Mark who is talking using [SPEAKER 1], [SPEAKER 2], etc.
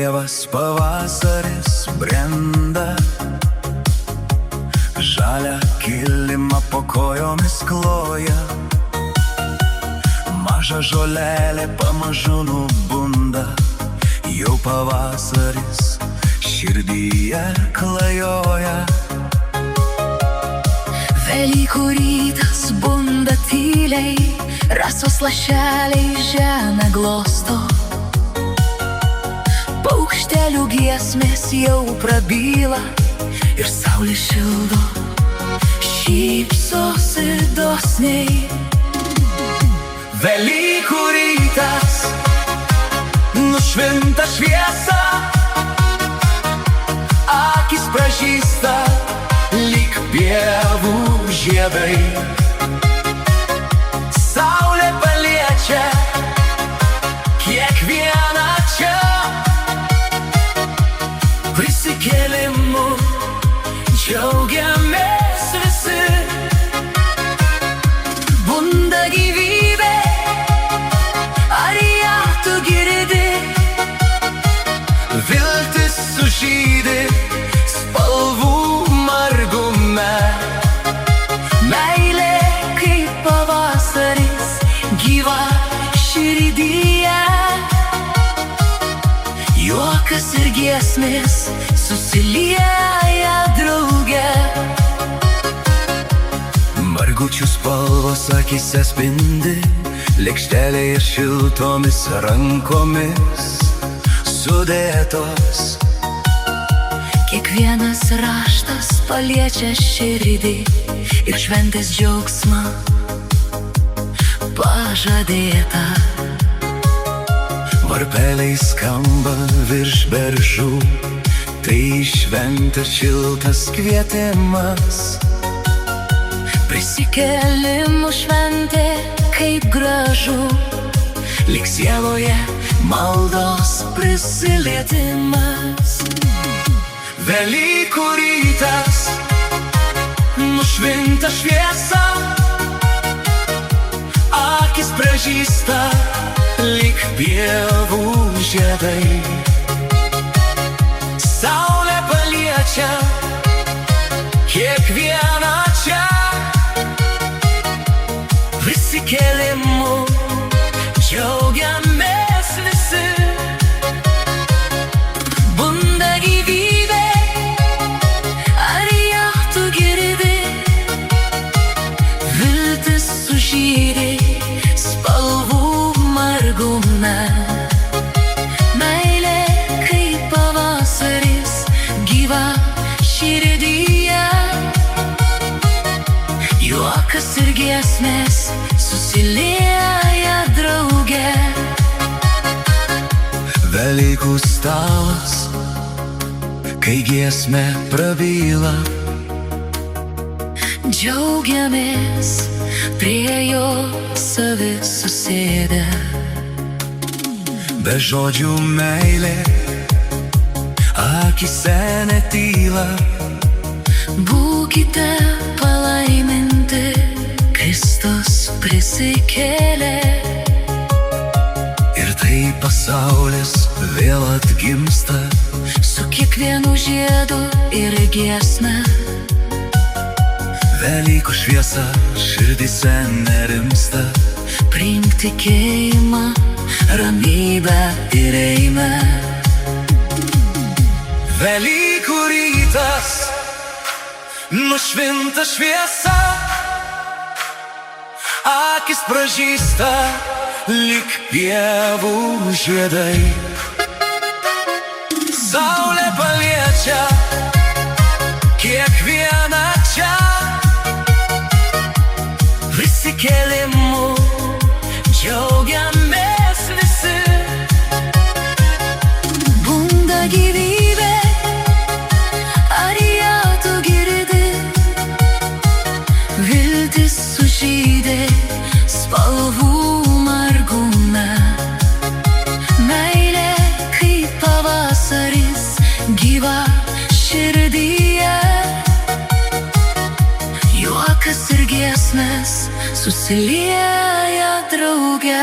[SPEAKER 1] pievas pavasaris brenda, žalią kilimą po kojomis kloja. Maža žolelė pamažu nubunda, jau pavasaris širdyje klajoja.
[SPEAKER 2] Velykų rytas bunda tyliai, rasos lašeliai žemę glosto. Paukštelių giesmės jau prabyla ir saulė šildo, šypsosi dosniai.
[SPEAKER 1] Velykų rytas nušvinta šviesa, akis pražysta lyg pievų žiedai. Saulė paliečia kiekvieną čia, prisikėlimu džiaugiamės visi. Bunda gyvybė, ar ją tu girdi? Viltis sužydi spalvų margume. Meilė kaip pavasaris gyva širdyje. Juokas ir giesmės susilieja drauge. Margučių spalvos akyse spindi, lėkštelėje šiltomis rankomis sudėtos.
[SPEAKER 2] Kiekvienas raštas paliečia širdį ir šventės džiaugsmą pažadėta.
[SPEAKER 1] Varpeliai skamba virš beržų, tai šventės šiltas kvietimas.
[SPEAKER 2] Prisikėlimų šventė kaip gražu, lyg sieloje maldos prisilietimas.
[SPEAKER 1] Velykų rytas nušvinta šviesa, akis pražysta lyg pievų žiedai. Saulė paliečia kiekvieną čia, prisikėlimu džiaugiamės visi. Bunda gyvybė, ar ją tu girdi? Viltis sužydi spalvų margume. Meilė kaip pavasaris gyva širdyje. Juokas ir giesmės susilieja drauge. Velykų stalas, kai giesmė prabyla,
[SPEAKER 2] džiaugiamės prie jo savi susėdę.
[SPEAKER 1] be žodžių meilė akyse netyla.
[SPEAKER 2] Būkite palaiminti, Kristus prisikėlė.
[SPEAKER 1] Ir tai pasaulis vėl atgimsta,
[SPEAKER 2] Su kiekvienu žiedu ir giesme.
[SPEAKER 1] Velykų šviesa širdyse nerimsta.
[SPEAKER 2] Priimk tikėjimą, ramybę ir eime.
[SPEAKER 1] Velykų rytas nušvinta šviesa, akis pražysta lyg pievų žiedai. Saulė paliečia kiekvieną čia, prisikėlimu džiaugiamės visi.
[SPEAKER 2] Bunda gyvybė, ar ją tu girdi? Viltis sužydi spalvų margume. Meilė kaip pavasaris gyva širdyje. Juokas ir giesmės susilieja drauge.